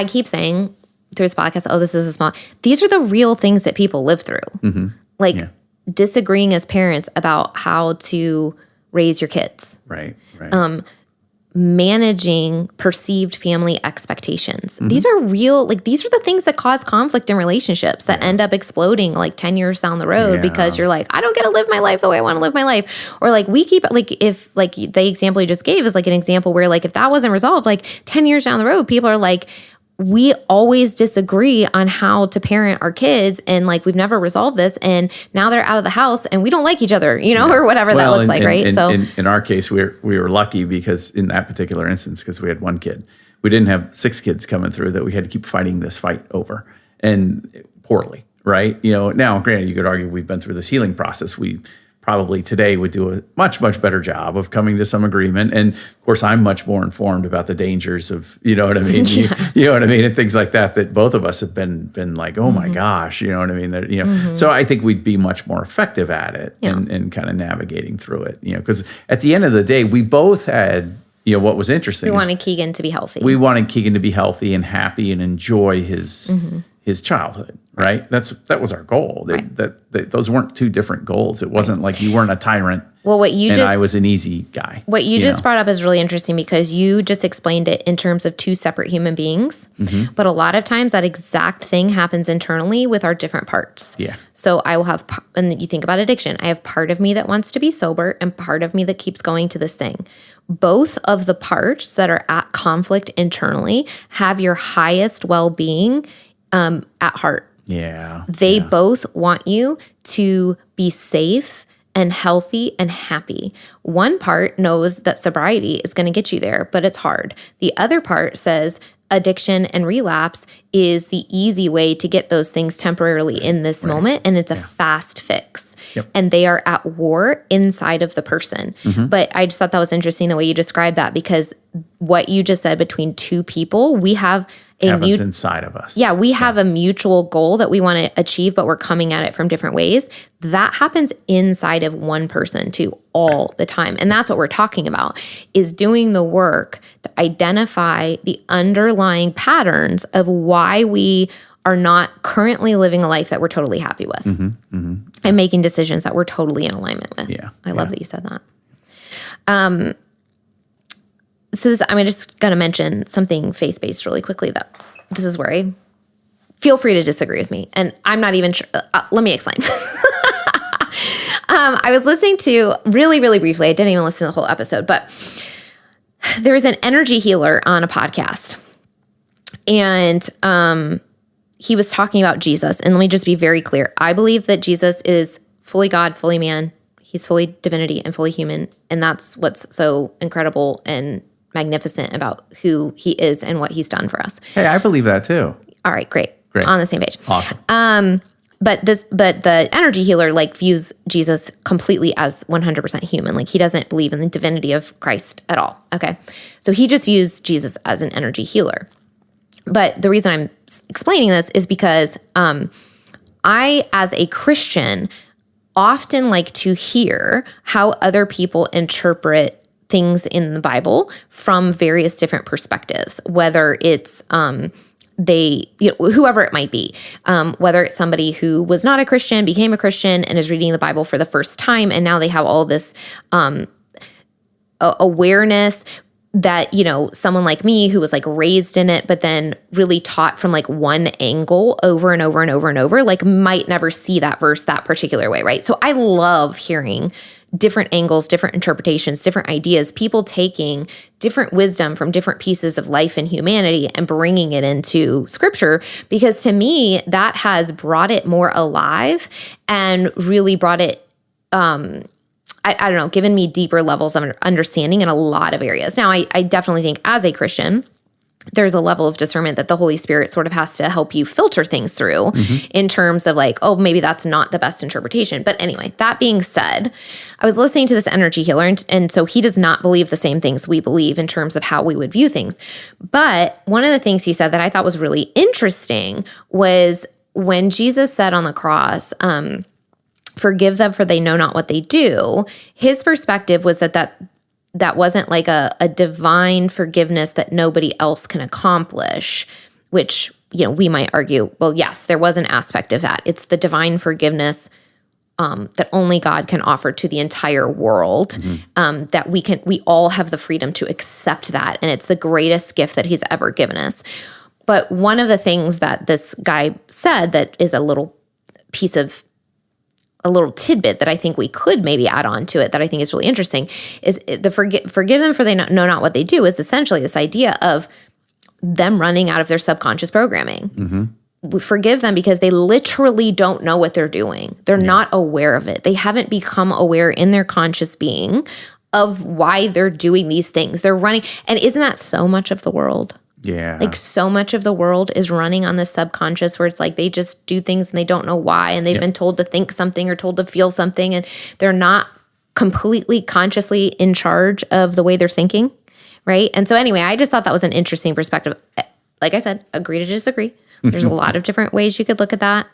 keep saying through this podcast, oh, this is a small. These are the real things that people live through. Disagreeing as parents about how to raise your kids. Right. Managing perceived family expectations. These are real, these are the things that cause conflict in relationships that end up exploding 10 years down the road because you're like, I don't get to live my life the way I want to live my life. Or we keep, if the example you just gave is an example where if that wasn't resolved, 10 years down the road, people are like, we always disagree on how to parent our kids, and we've never resolved this, and now they're out of the house and we don't like each other, or whatever that looks like, right? So in our case, we were lucky because in that particular instance, because we had one kid, we didn't have 6 kids coming through that we had to keep fighting this fight over, and poorly, right? Now granted, you could argue we've been through this healing process. We probably today would do a much, much better job of coming to some agreement. And of course, I'm much more informed about the dangers of, you know what I mean? You know what I mean? And things like that both of us have been like, oh my gosh, you know what I mean? So I think we'd be much more effective at it and kind of navigating through it, because at the end of the day, we both had, what was interesting. We wanted Keegan to be healthy. We wanted Keegan to be healthy and happy and enjoy his childhood, right? That was our goal. Those weren't two different goals. It wasn't like you weren't a tyrant. Well, I was an easy guy. What you just brought up is really interesting because you just explained it in terms of two separate human beings. But a lot of times that exact thing happens internally with our different parts. Yeah. So I will have, and you think about addiction, I have part of me that wants to be sober and part of me that keeps going to this thing. Both of the parts that are at conflict internally have your highest well-being at heart. Yeah. They both want you to be safe and healthy and happy. One part knows that sobriety is going to get you there, but it's hard. The other part says addiction and relapse is the easy way to get those things temporarily in this moment, and it's a fast fix. Yep. And they are at war inside of the person. But I just thought that was interesting the way you described that, because what you just said, between two people, we have happens inside of us. Yeah, we have a mutual goal that we want to achieve, but we're coming at it from different ways. That happens inside of one person too, all the time. And that's what we're talking about, is doing the work to identify the underlying patterns of why we are not currently living a life that we're totally happy with and making decisions that we're totally in alignment with. Yeah. I love that you said that. So I'm just going to mention something faith-based really quickly, though. This is where feel free to disagree with me. And I'm not even sure. Let me explain. I was listening to, really, really briefly, I didn't even listen to the whole episode, but there was an energy healer on a podcast. And he was talking about Jesus. And let me just be very clear. I believe that Jesus is fully God, fully man. He's fully divinity and fully human. And that's what's so incredible and magnificent about who he is and what he's done for us. Hey, I believe that too. All right, great. On the same page. Awesome. But the energy healer views Jesus completely as 100% human. He doesn't believe in the divinity of Christ at all. Okay. So he just views Jesus as an energy healer. But the reason I'm explaining this is because I, as a Christian, often like to hear how other people interpret things in the Bible from various different perspectives, whether it's whoever it might be, whether it's somebody who was not a Christian, became a Christian, and is reading the Bible for the first time, and now they have all this awareness that, someone like me who was raised in it, but then really taught from one angle over and over and over and over, might never see that verse that particular way, right? So I love hearing different angles, different interpretations, different ideas, people taking different wisdom from different pieces of life and humanity and bringing it into scripture, because to me, that has brought it more alive and really brought it, I don't know, given me deeper levels of understanding in a lot of areas. Now, I definitely think as a Christian, there's a level of discernment that the Holy Spirit sort of has to help you filter things through in terms of like, oh, maybe that's not the best interpretation. But anyway, that being said, I was listening to this energy healer, and so he does not believe the same things we believe in terms of how we would view things. But one of the things he said that I thought was really interesting was when Jesus said on the cross, forgive them for they know not what they do, his perspective was that wasn't like a divine forgiveness that nobody else can accomplish, which, we might argue, well, yes, there was an aspect of that. It's the divine forgiveness that only God can offer to the entire world, that we all have the freedom to accept that. And it's the greatest gift that he's ever given us. But one of the things that this guy said that is a little tidbit that I think we could maybe add on to it that I think is really interesting is the forgive them for they know not what they do is essentially this idea of them running out of their subconscious programming. We forgive them because they literally don't know what they're doing. They're not aware of it. They haven't become aware in their conscious being of why they're doing these things. They're running. And isn't that so much of the world? Yeah. Like so much of the world is running on the subconscious where it's like they just do things and they don't know why, and they've been told to think something or told to feel something, and they're not completely consciously in charge of the way they're thinking, right? And so anyway, I just thought that was an interesting perspective. Like I said, agree to disagree. There's a lot of different ways you could look at that.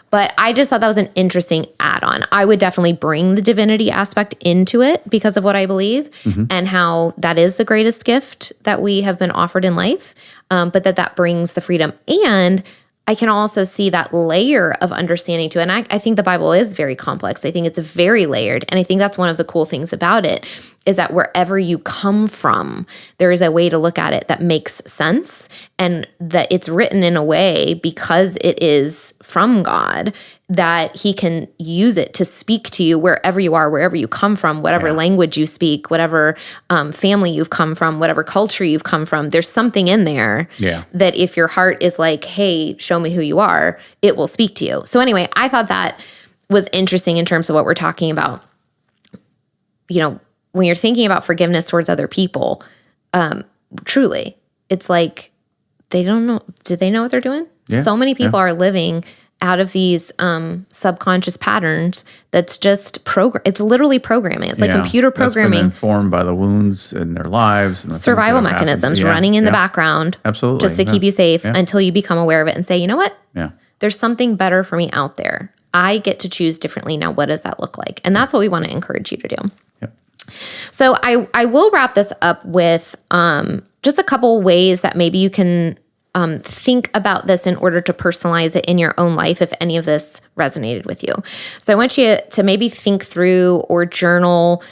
But I just thought that was an interesting add-on. I would definitely bring the divinity aspect into it because of what I believe and how that is the greatest gift that we have been offered in life, but that brings the freedom. And I can also see that layer of understanding too. And I think the Bible is very complex. I think it's very layered. And I think that's one of the cool things about it is that wherever you come from, there is a way to look at it that makes sense, and that it's written in a way because it is from God that he can use it to speak to you wherever you are, wherever you come from, whatever language you speak, whatever family you've come from, whatever culture you've come from. There's something in there that if your heart is like, hey, show me who you are, it will speak to you. So anyway, I thought that was interesting in terms of what we're talking about. When you're thinking about forgiveness towards other people, truly, it's like they don't know. Do they know what they're doing? Yeah. So many people are living out of these subconscious patterns that's just it's literally programming. It's like computer programming. That's been informed by the wounds in their lives. And the survival mechanisms running in the background. Absolutely. Just to keep you safe until you become aware of it and say, you know what? Yeah. There's something better for me out there. I get to choose differently. Now, what does that look like? And that's what we want to encourage you to do. So I will wrap this up with just a couple ways that maybe you can think about this in order to personalize it in your own life if any of this resonated with you. So I want you to maybe think through or journal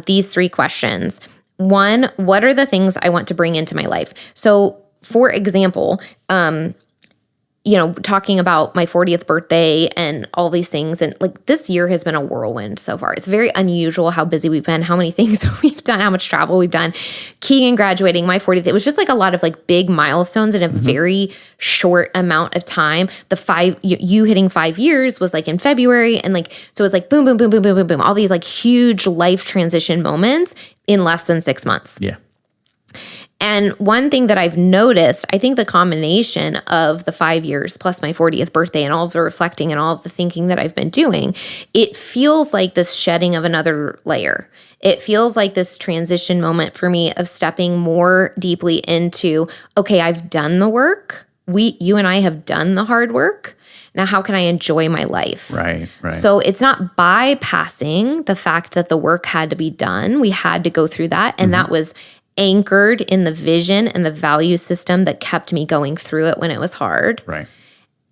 these 3 questions. 1, what are the things I want to bring into my life? So for example, talking about my 40th birthday and all these things. And like this year has been a whirlwind so far. It's very unusual how busy we've been, how many things we've done, how much travel we've done. Keegan graduating, my 40th. It was just like a lot of like big milestones in a very short amount of time. You hitting 5 years was like in February. And like, so it was like boom, boom, boom, boom, boom, boom, boom. All these like huge life transition moments in less than 6 months. Yeah. And one thing that I've noticed, I think the combination of the 5 years plus my 40th birthday and all of the reflecting and all of the thinking that I've been doing, it feels like this shedding of another layer. It feels like this transition moment for me of stepping more deeply into, okay, I've done the work. You and I have done the hard work. Now, how can I enjoy my life? Right. So it's not bypassing the fact that the work had to be done. We had to go through that. And that was anchored in the vision and the value system that kept me going through it when it was hard. Right.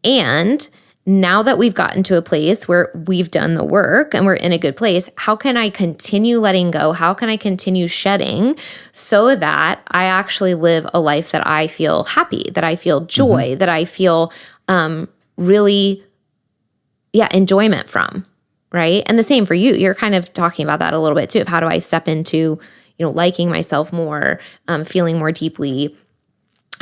And now that we've gotten to a place where we've done the work and we're in a good place, how can I continue letting go? How can I continue shedding so that I actually live a life that I feel happy, that I feel joy, that I feel really enjoyment from? right? And the same for you. You're kind of talking about that a little bit too, of how do I step into, liking myself more, feeling more deeply.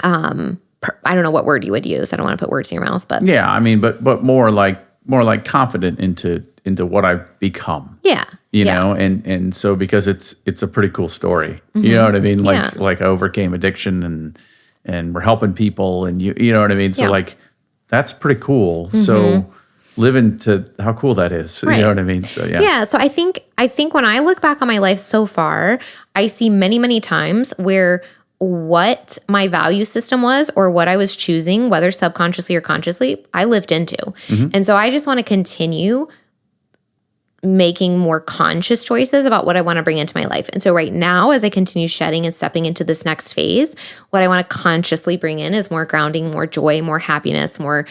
I don't know what word you would use. I don't want to put words in your mouth, but yeah, I mean, but more like confident into what I've become. Yeah. You know, and so because it's a pretty cool story. You know what I mean? Like I overcame addiction and we're helping people and you know what I mean? So like that's pretty cool. So live into how cool that is. Right. You know what I mean? So yeah. Yeah. So I think when I look back on my life so far, I see many, many times where what my value system was or what I was choosing, whether subconsciously or consciously, I lived into. And so I just want to continue making more conscious choices about what I want to bring into my life. And so right now, as I continue shedding and stepping into this next phase, what I want to consciously bring in is more grounding, more joy, more happiness, more,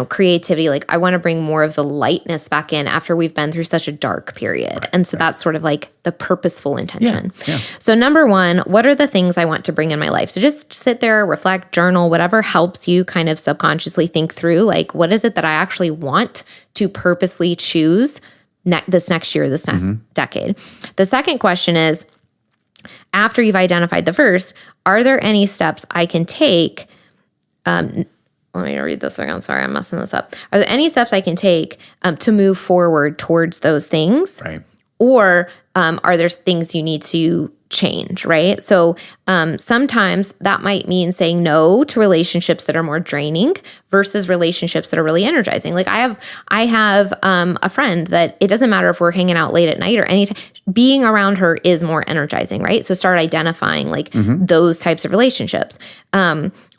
creativity. Like I want to bring more of the lightness back in after we've been through such a dark period. Right, and so that's sort of like the purposeful intention. Yeah. So number one, what are the things I want to bring in my life? So just sit there, reflect, journal, whatever helps you kind of subconsciously think through, like, what is it that I actually want to purposely choose this next year, this next decade. The second question is, after you've identified the first, are there any steps I can take? Let me read this again. I'm sorry, I'm messing this up. Are there any steps I can take to move forward towards those things? Right. Or are there things you need to change, right? So sometimes that might mean saying no to relationships that are more draining versus relationships that are really energizing. Like I have a friend that it doesn't matter if we're hanging out late at night or anytime, being around her is more energizing, right? So start identifying like those types of relationships.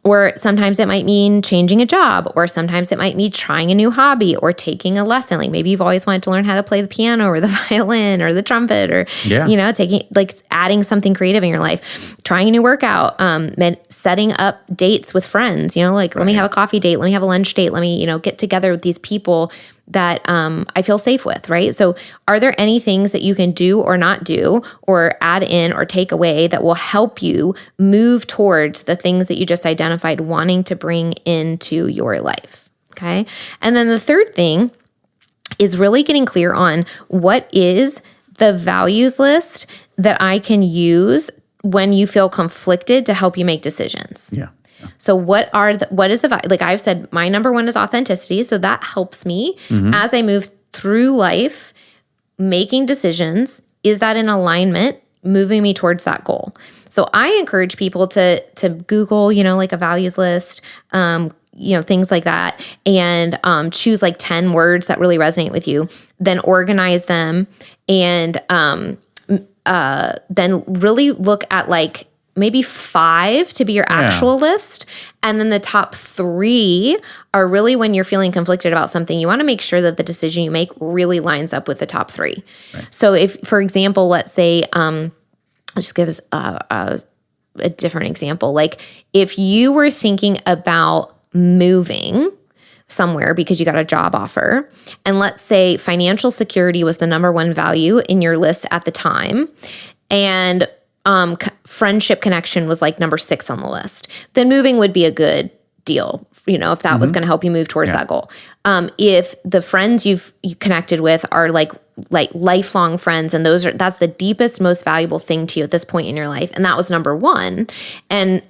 Or sometimes it might mean changing a job, or sometimes it might mean trying a new hobby or taking a lesson. Like maybe you've always wanted to learn how to play the piano or the violin or the trumpet or, taking like adding something creative in your life, trying a new workout, setting up dates with friends, let me have a coffee date, let me have a lunch date, let me, get together with these people that I feel safe with, right? So are there any things that you can do or not do or add in or take away that will help you move towards the things that you just identified wanting to bring into your life, okay? And then the third thing is really getting clear on what is the values list that I can use when you feel conflicted to help you make decisions. Yeah. So what is the, like I've said, my number one is authenticity. So that helps me as I move through life, making decisions. Is that in alignment, moving me towards that goal? So I encourage people to Google, like a values list, things like that, and choose like 10 words that really resonate with you, then organize them, and then really look at like maybe 5 to be your actual list. And then the top 3 are really when you're feeling conflicted about something, you want to make sure that the decision you make really lines up with the top 3. Right. So if, for example, let's say, let's just give us a different example. Like if you were thinking about moving somewhere because you got a job offer, and let's say financial security was the number 1 value in your list at the time, and friendship connection was like number 6 on the list, then moving would be a good deal, if that was going to help you move towards that goal. If the friends you connected with are like lifelong friends, and that's the deepest, most valuable thing to you at this point in your life, and that was number 1, and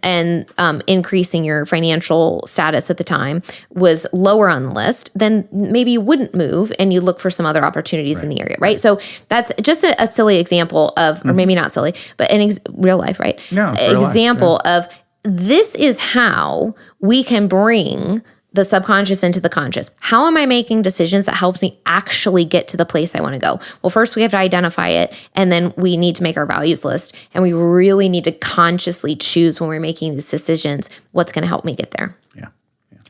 increasing your financial status at the time was lower on the list, then maybe you wouldn't move and you look for some other opportunities in the area, right? So that's just a silly example of, or maybe not silly, but real life, right? No, example of this is how we can bring the subconscious into the conscious. How am I making decisions that help me actually get to the place I want to go? Well, first we have to identify it, and then we need to make our values list, and we really need to consciously choose when we're making these decisions what's going to help me get there. Yeah.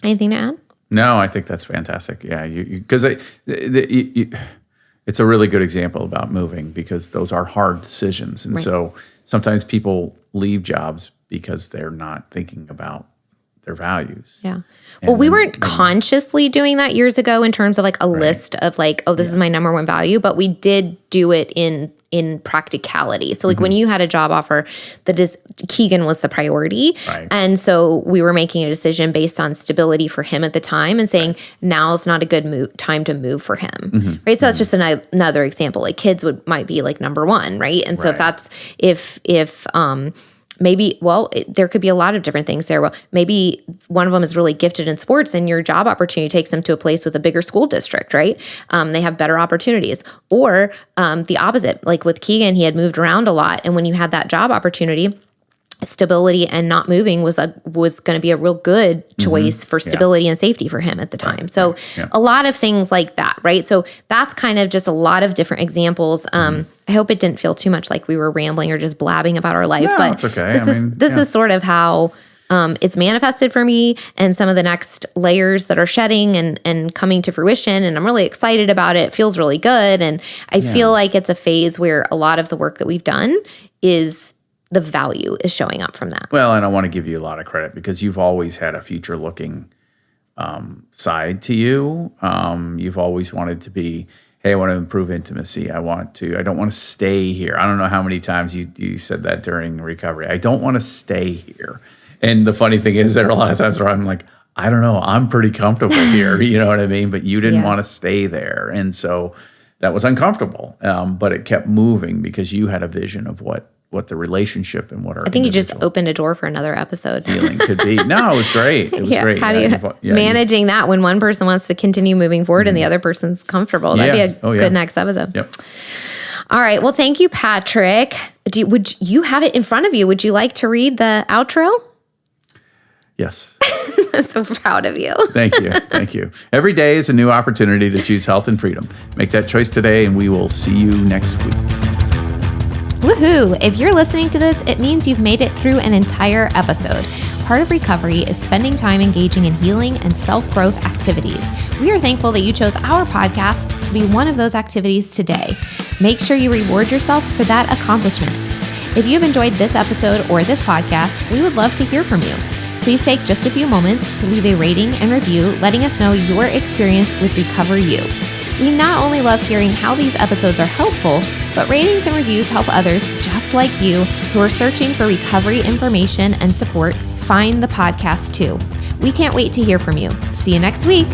Anything to add? No, I think that's fantastic. Yeah, because it's a really good example about moving, because those are hard decisions, and so sometimes people leave jobs because they're not thinking about their values. Yeah. Well, we weren't consciously doing that years ago in terms of like a list of like, oh, this is my number one value, but we did do it in practicality. So like when you had a job offer, Keegan was the priority. Right. And so we were making a decision based on stability for him at the time and saying now's not a good time to move for him. Right. So that's just another example. Like kids might be like number one. Right. And so if maybe, there could be a lot of different things there. Well, maybe one of them is really gifted in sports and your job opportunity takes them to a place with a bigger school district, right? They have better opportunities. Or the opposite, like with Keegan, he had moved around a lot. And when you had that job opportunity, stability and not moving was going to be a real good choice for stability and safety for him at the time. So a lot of things like that, right? So that's kind of just a lot of different examples. I hope it didn't feel too much like we were rambling or just blabbing about our life, but it's okay. This is sort of how it's manifested for me and some of the next layers that are shedding and coming to fruition. And I'm really excited about it. It feels really good. And I feel like it's a phase where a lot of the work that we've done the value is showing up from that. Well, and I want to give you a lot of credit because you've always had a future-looking side to you. You've always wanted to be, hey, I want to improve intimacy. I don't want to stay here. I don't know how many times you said that during recovery. I don't want to stay here. And the funny thing is there are a lot of times where I'm like, I don't know, I'm pretty comfortable here. You know what I mean? But you didn't want to stay there. And so that was uncomfortable. But it kept moving because you had a vision of what the relationship and what our I think you just opened a door for another episode. Healing could be. No, it was great. It was great. How do you managing that when one person wants to continue moving forward and the other person's comfortable? That'd be a good next episode. Yep. All right. Well, thank you, Patrick. Would you have it in front of you? Would you like to read the outro? Yes. I'm so proud of you. Thank you. Thank you. Every day is a new opportunity to choose health and freedom. Make that choice today, and we will see you next week. Woohoo! If you're listening to this, it means you've made it through an entire episode. Part of recovery is spending time engaging in healing and self-growth activities. We are thankful that you chose our podcast to be one of those activities today. Make sure you reward yourself for that accomplishment. If you've enjoyed this episode or this podcast, we would love to hear from you. Please take just a few moments to leave a rating and review, letting us know your experience with Recover You. We not only love hearing how these episodes are helpful, but ratings and reviews help others just like you who are searching for recovery information and support find the podcast too. We can't wait to hear from you. See you next week.